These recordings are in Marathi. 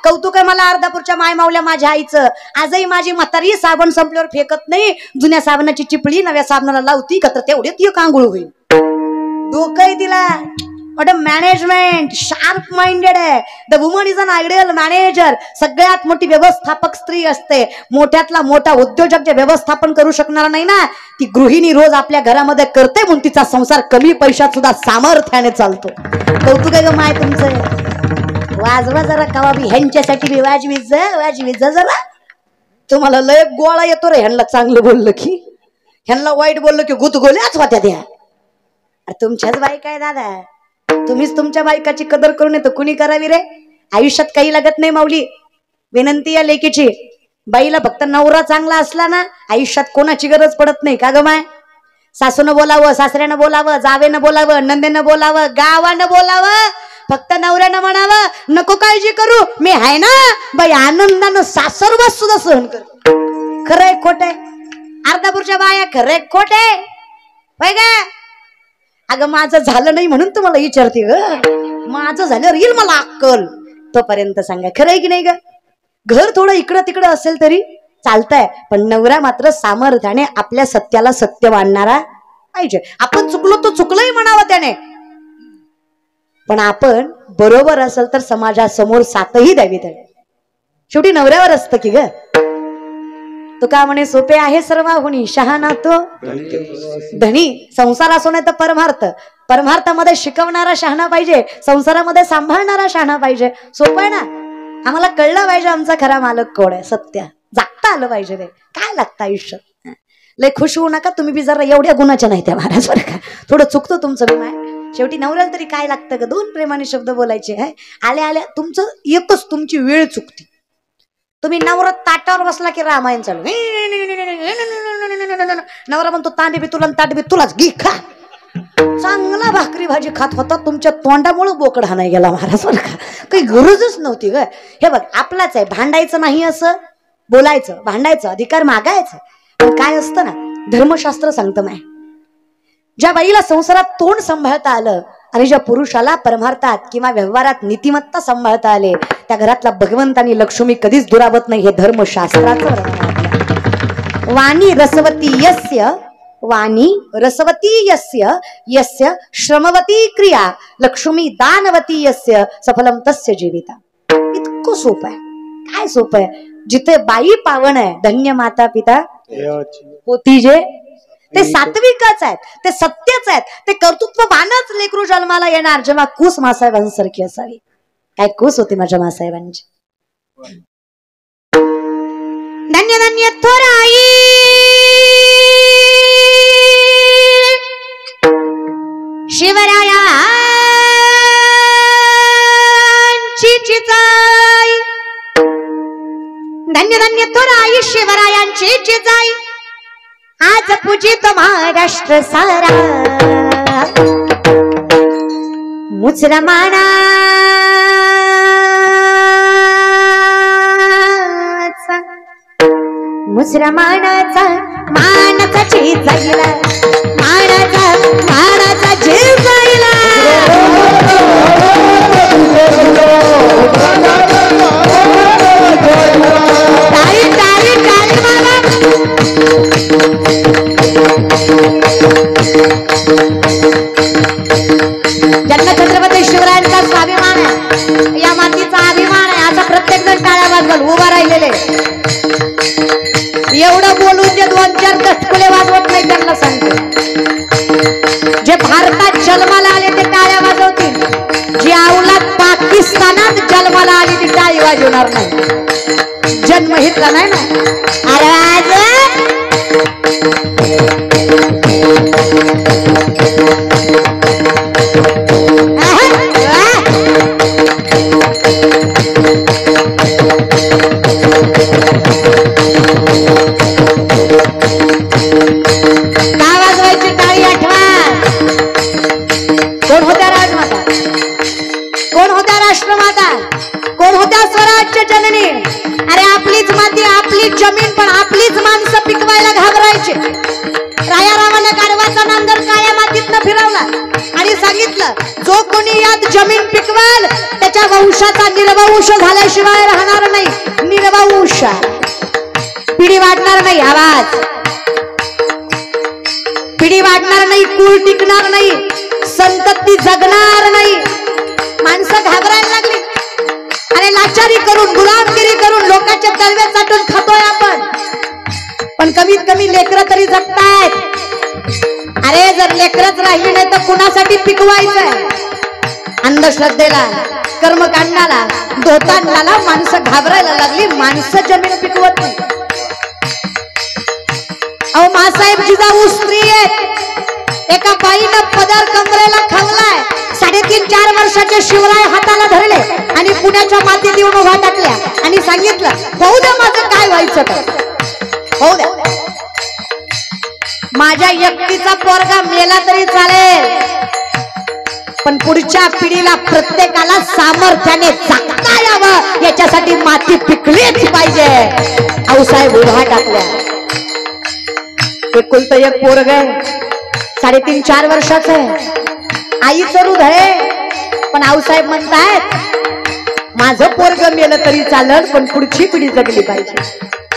कौतुक आहे मला अर्धापूरच्या माय मावल्या माझ्या आईचं. आजही माझी म्हातारी साबण संपल्यावर फेकत नाही, जुन्या साबणाची चिपळी नव्या साबणाला लावती का तर तेवढ्यात एक आंघोळ होईल. डोकं आहे तिला. मॅनेजमेंट शार्प माइंडेड आहे. The woman is an ideal manager. सगळ्यात मोठी व्यवस्थापक स्त्री असते. मोठ्यातला मोठा उद्योजक जे व्यवस्थापन करू शकणार नाही ना, ती गृहिणी रोज आपल्या घरामध्ये करते म्हणून तिचा संसार कमी पैशात सुद्धा सामर्थ्याने चालतो. कौतुक आहे ग माय तुमचं. वाजवा जरा कवा बी ह्यांच्यासाठी बी वाजवीज जरा. तुम्हाला लय गोळा येतो रे ह्यांना चांगलं बोललं की. ह्यांना वाईट बोललं की गुतगोल्याच होत्या द्या. तुमच्याच बायका आहे दादा. तुम्हीच तुमच्या बायकाची कदर करून येतो. कुणी करावी रे. आयुष्यात काही लागत नाही माऊली. विनंती या लेकीची, बाईला फक्त नवरा चांगला असला ना आयुष्यात कोणाची गरज पडत नाही. का ग माय. सासूनं बोलावं, सासऱ्यानं बोलावं, जावेनं बोलावं, नंदेनं बोलावं, गावानं बोलावं, फक्त नवऱ्यानं म्हणावं नको काळजी करू मी आहे ना. बाई आनंदानं सासरवास सुद्धा सहन कर. खरंय खोटंय अर्धापूरच्या बाया. खरंय खोटंय बाई ग. अगं माझं झालं नाही म्हणून तुम्हाला विचारते ग. माझं झाल्यावर येईल मला अक्कल. तोपर्यंत सांगा खरंय की नाही ग. घर थोडं इकडं तिकडं असेल तरी चालतंय, पण नवरा मात्र सामर्थ्याने आपल्या सत्याला सत्य मानणारा पाहिजे. आपण चुकलो तो चुकलंही म्हणावं त्याने, पण आपण बरोबर असेल तर समाजासमोर साथही द्यावी. त्याने शेवटी नवऱ्यावर असतं की ग. तुका म्हणे सोपे आहे सर्वाहुनी शहाणा तो धनी. संसार असो नाही तर परमार्थ. परमार्थामध्ये शिकवणारा शहाणा पाहिजे, संसारामध्ये सांभाळणारा शहाणा पाहिजे. सोपं आहे ना. आम्हाला कळलं पाहिजे आमचा खरा मालक कोण आहे. सत्य जागता आलं पाहिजे. रे काय लागतं आयुष्यात. लय खुश होऊ नका तुम्ही बी. जरा एवढ्या गुणाच्या नाही त्या महाराज बरं का. थोडं चुकतो तुमचं बी माय. शेवटी नवऱ्याला तरी काय लागतं ग. दोन प्रेमाने शब्द बोलायचे आहे. आल्या आल्या तुमचं एकच तुमची वेळ चुकती. तुम्ही नवरा ताटावर बसला की रामायण चालू. नवरा म्हणतो तांबे बी तुला ताट बी तुलाच घे खा. चांगला भाकरी भाजी खात होता. तुमच्या तोंडामुळे बोकड हाणाय गेला महाराज बरं का. काही गरजच नव्हती ग. हे बघ आपलाच आहे. भांडायचं नाही असं बोलायचं, भांडायचं अधिकार मागायचं. पण काय असतं ना धर्मशास्त्र सांगतं माय, ज्या बाईला संसारात तोंड सांभाळता आलं आणि ज्या पुरुषाला परमार्थात किंवा व्यवहारात नीतिमत्ता सांभाळता आले त्या घरातला भगवंत आणि लक्ष्मी कधीच दुरावत नाही. हे धर्मशास्त्राचं वाणी रसवती यस्य, वाणी रसवती यस्य, यस्य श्रमवती क्रिया, लक्ष्मी दानवती यस्य सफलम तस्य जीविता. इतकं सोपं आहे. काय सोपं आहे. जिथे बाई पावन आहे धन्य माता पिता होती जे, ते सात्विकच आहेत, ते सत्यच आहेत, ते कर्तृत्ववानच लेकरू जन्माला येणार जेव्हा कुस मासाहेबांसारखी असावी. काय कुस होती माझ्या मासाहेबांची. धन्य धन्य थोराई शिवरायांची चिचाई. धन्य धन्य थोराई शिवरायांची चिचाई. आज पूजित महाराष्ट्र सारा मुसलमानाचा मानाचा जीव जाईल. मानाचा जीव जाईल. टाळी टाळी टाळी मला. ज्यांना छत्रपती शिवरायांचा स्वाभिमान आहे, या मातीचा अभिमान आहे, आता प्रत्येक जण टाळ्या वाजवल उभा राहिलेले. एवढं बोलून जे 2-4 दशकुले वाजवत नाही त्यांना सांगतो, जे भारतात जन्माला आले ते टाळ्या वाजवतील. जी औलाद पाकिस्तानात जन्माला आली ती टाळी वाजवणार नाही. जन्म हितला नाही ना. अरे जमीन पण आपलीच माणसं पिकवायला घाबरायचे. राया रावानं गाढवाचा नांगर काळ्या मातीतनं फिरवला आणि सांगितलं जो कोणी यात जमीन पिकवाल त्याच्या वंशाचा निर्वंश झाल्याशिवाय राहणार नाही. निर्वंश पिढी वाढणार नाही. आवाज पिढी वाढणार नाही, कुळ टिकणार नाही, संतती जगणार नाही. माणसं घाबरायला लागली. अरे लाचारी करून गुलामगिरी करून लोकांचे तळवे चाटून खातोय आपण, पण कमीत कमी लेकरं तरी जगतायत. अरे जर लेकरच राहिली नाही तर कुणासाठी पिकवायचंय? अंधश्रद्धेला, कर्मकांडाला, धोतांडाला माणसं घाबरायला लागली. माणसं जमीन पिकवत नाही. अहो मासाहेब जिजाऊ स्त्री आहेत. एका बाईनं पदर कमरेला खावलाय. 3.5-4 वर्षाचे शिवराय हाताला धरले आणि पुण्याच्या मातीत येऊन उभा टाकल्या आणि सांगितलं होऊ द्या माझं काय व्हायचं तर होऊ द्या. माझ्या एकटीचा पोरगा मेला तरी चालेल, पण पुढच्या पिढीला प्रत्येकाला सामर्थ्याने जगता यावं याच्यासाठी माती पिकलीच पाहिजे. आऊसाहेब उभा टाकल्या. एकुलतं एक पोरग आहे, 3.5-4 वर्षाचं आहे. आईचं दूध आहे, पण आऊसाहेब म्हणतायत माझं पोरग मेलं तरी चालत पण पुढची पिढी जगली पाहिजे.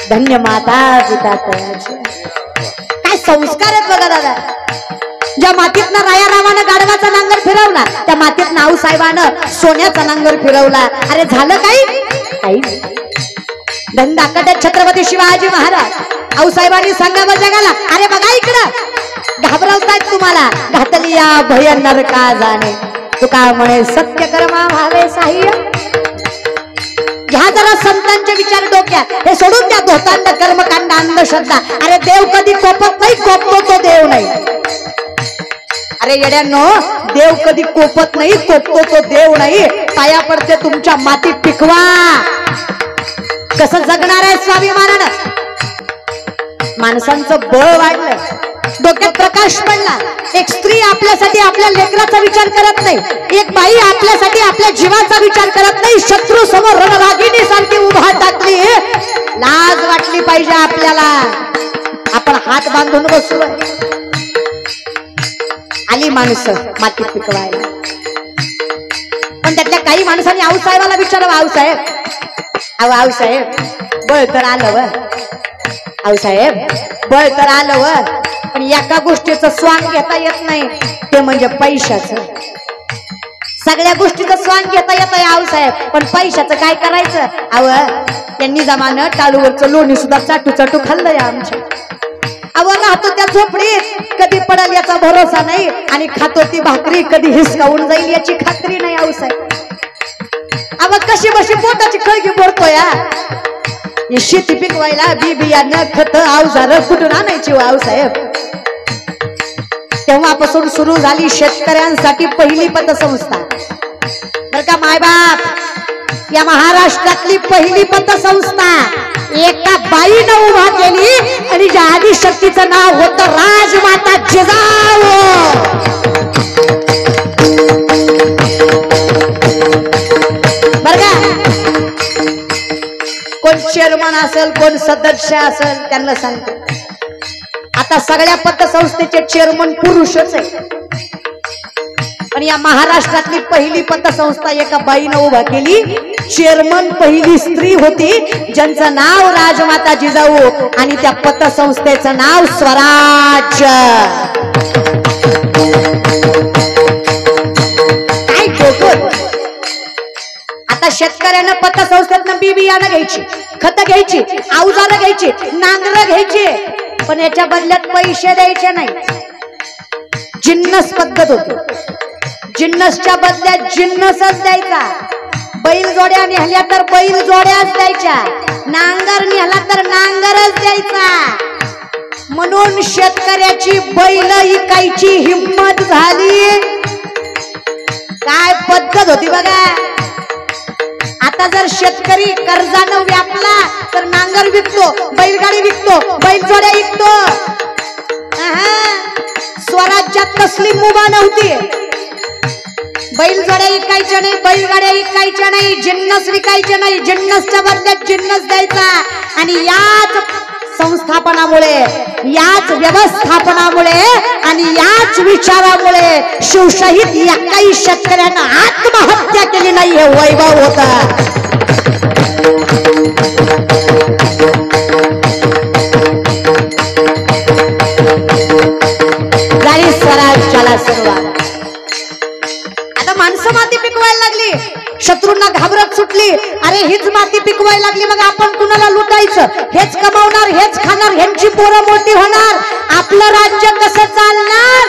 धन्य माता पिता तयाचे. काय संस्कार आहेत बघा दादा. ज्या मातीतनं राया रावानं गाढवाचा नांगर फिरवला त्या मातीत आऊसाहेबानं सोन्याचा नांगर फिरवला. अरे झालं काही धंदा कटे छत्रपती शिवाजी महाराज आऊसाहेबांनी सांगावं जगाला अरे बघा इकडं घाबरवतायत तुम्हाला. घातली या भय नरका जाणे तुका म्हणे सत्य कर्मा भावे साह्य. घ्या जरा संतांचे विचार डोक्यात. हे सोडून द्या धोतांड कर्मकांड अंधश्रद्धा. अरे देव कधी कोपत नाही, कोपतो तो देव नाही. अरे येड्यांनो देव कधी कोपत नाही, कोपतो तो देव नाही. पाया पडते तुमच्या मातीत पिकवा. कसं जगणार आहे स्वाभिमानानं. माणसांचं बळ वाढलं, डोक्यात प्रकाश पडला. एक स्त्री आपल्यासाठी आपल्या लेकराचा विचार करत नाही. एक बाई आपल्यासाठी आपल्या जीवाचा विचार करत नाही. शत्रू समोर रणरागिणी सारखी उभा टाकली. लाज वाटली पाहिजे आपल्याला. आपण हात बांधून बसलो. आली माणसं मातीत पिकवायला, पण त्यातल्या काही माणसांनी आऊसाहेबाला विचारावं आऊसाहेब आऊसाहेब बळ तर आलं व. आऊसाहेब बळ तर आलं व, पण एका गोष्टीचं स्वांग घेता येत नाही, ते म्हणजे पैशाचं. सगळ्या गोष्टीचं स्वांग घेता येत आहे आऊसाहेब, पण पैशाचं काय करायचं? अव त्यांनी जमानं टाळूवरचं लोणी सुद्धा चाटू चाटू खाल्लंय आमच्या. अव राहतो त्या झोपडीत, कधी पडल याचा भरोसा नाही, आणि खातो ती भाकरी कधी हिसकावून जाईल याची खात्री नाही आऊसाहेब. अव कशी बशी पोटाची खळगी बोलतोय. शेती पिकवायला बी बियाणं खत अवजार कुठून आणायची आऊसाहेब? तेव्हापासून सुरू झाली शेतकऱ्यांसाठी पहिली पतसंस्था. बर का मायबाप, या महाराष्ट्रातली पहिली पतसंस्था एका बाईनं उभा केली, आणि ज्या आधी शक्तीचं नाव होतं राजमाता जिजाऊ. बर का, कोण चेअरमन असेल कोण सदस्य असेल त्यांना सांगते. आता सगळ्या पतसंस्थेचे चेअरमन पुरुषच आहे, पण या महाराष्ट्रातली पहिली पतसंस्था एका बाईनं उभा केली. चेअरमन पहिली स्त्री होती, ज्यांचं नाव राजमाता जिजाऊ, आणि त्या पतसंस्थेचं नाव स्वराज्य. काय डोकं. आता शेतकऱ्यांना पतसंस्थेतनं बी बियाणं घ्यायची, खत घ्यायची, अवजारं घ्यायची, नांगरं घ्यायची, पण याच्या बदल्यात पैसे द्यायचे नाही. जिन्नस पद्धत होती. जिन्नसच्या बदल्यात जिन्नसच द्यायचा. बैल जोड्या नेहल्या तर बैल जोड्याच द्यायच्या, नांगर नेहला तर नांगरच द्यायचा. म्हणून शेतकऱ्याची बैल इकायची हिम्मत झाली. काय पद्धत होती बघा. आता जर शेतकरी कर्जानं व्यापला तर नांगर विकतो, बैलगाडी विकतो, बैलजोड्या विकतो. स्वराज्यात कसली मुभा नव्हती. बैलजोड्या विकायच्या नाही, बैलगाड्या विकायच्या नाही, जिन्नस विकायचे नाही. जिन्नसच्या बदल्यात जिन्नस द्यायचा. आणि याच संस्थापनामुळे, याच व्यवस्थापनामुळे आणि याच विचारामुळे शिवशाहीत एकाही शेतकऱ्यानं आत्महत्या केली नाही, हे वैभव होता. झाली स्वराज्याला सुरुवात. आता माणसं माती पिकवायला लागली, शत्रूंना घाबरत सुटली. अरे हीच माती पिकवायला लागली, मग आपण कुणाला लुटायचं? हेच कमावणार, हेच खाणार, ह्यांची पोरं मोठी होणार, आपलं राज्य कसं चालणार?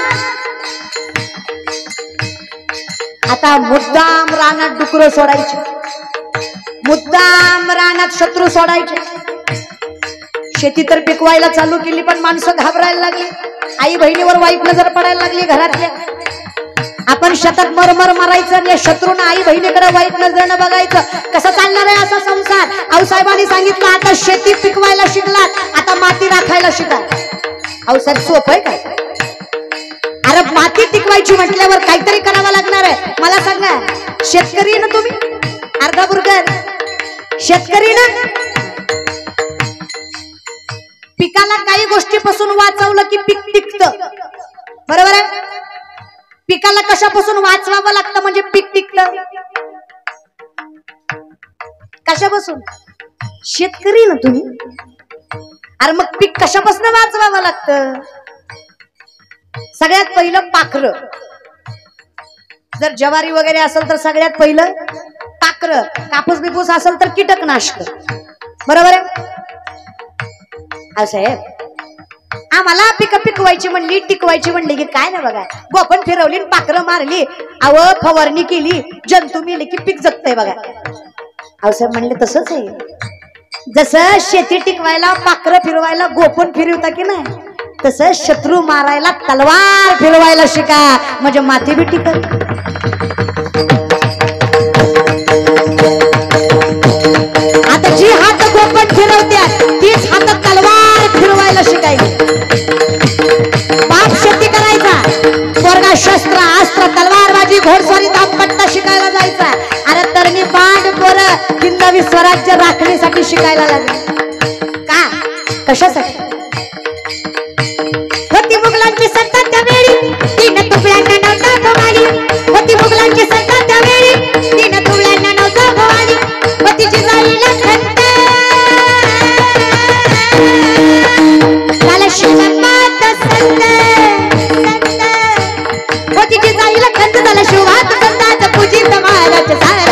आता मुद्दाम रानात डुकरं सोडायचे, मुद्दाम रानात शत्रू सोडायचे. शेती तर पिकवायला चालू केली, पण माणसं घाबरायला लागली. आई बहिणीवर वाईट नजर पडायला लागली घरातल्या. आपण शेतात मरमर मारायचं आणि शत्रूंना आई बहिणीकडे वाईट नजरेनं बघायचं. कसं चालणार आहे असा संसार? आऊसाहेबांनी सांगितलं, आता शेती पिकवायला शिकलात, आता माती राखायला शिका. आऊसाहेब सोपं आहे काय? अरे माती टिकवायची म्हटल्यावर काहीतरी करावं लागणार आहे. मला सांगा, शेतकरी ना तुम्ही, अर्धा बुरगर शेतकरी ना, पिकाला काही गोष्टीपासून वाचवलं की पीक टिकतं, बरोबर आहे? पिकाला कशापासून वाचवावं लागतं म्हणजे पीक टिकतं? कशापासून? शेतकरी ना तुम्ही. अरे मग पीक कशापासून वाचवावं लागतं? सगळ्यात पहिलं पाखरं. जर ज्वारी वगैरे असेल तर सगळ्यात पहिलं पाखरं, कापूस बिपूस असेल तर कीटकनाशक, बरोबर आहे? साहेब आम्हाला पिकं पिकवायची म्हणली, टिकवायची म्हणली की काय ना बघा, गोपन फिरवली, पाखरं मारली, अव फवारणी केली, जंतू मेले की पीक जगतंय बघा. साहेब म्हणले तसंच आहे. जसं शेती टिकवायला पाखरं फिरवायला गोपन फिरवता की नाही, तसं शत्रू मारायला तलवार फिरवायला शिका, म्हणजे माती बी टिकत. आता जी हात गोपन फिरवत्या तीच हात तलवार फिरवायला शिकायची. बाप शेती करायचा, पोरगा शस्त्र अस्त्र तलवारबाजी घोडस्वारी दामपट्टा शिकायला जायचा. अरे तरणी बांड पोरं हिंदवी स्वराज्य राखण्यासाठी शिकायला लागले. का? कशासाठी? होती मुघलांची सत्ता त्यावेळी, तीन तुकड्यांना नव्हता भोवाली. होती मुघलांची सत्ता त्यावेळी, तीन तुकड्यांना नव्हता भोवाली. होती जिजाईला खंत, त्याला शिवमात संत संत. होती जिजाईला खंत, त्याला शिवमात संतांचं पूजित महाराज सारा.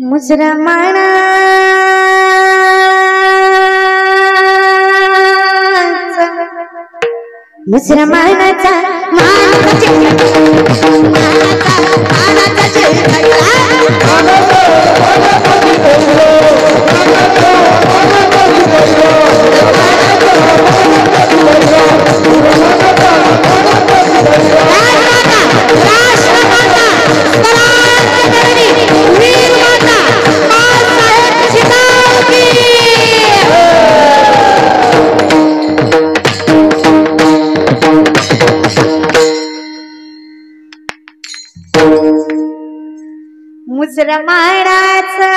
मुसलमान मुसलमानाचा मानाचा मुसलमानाचा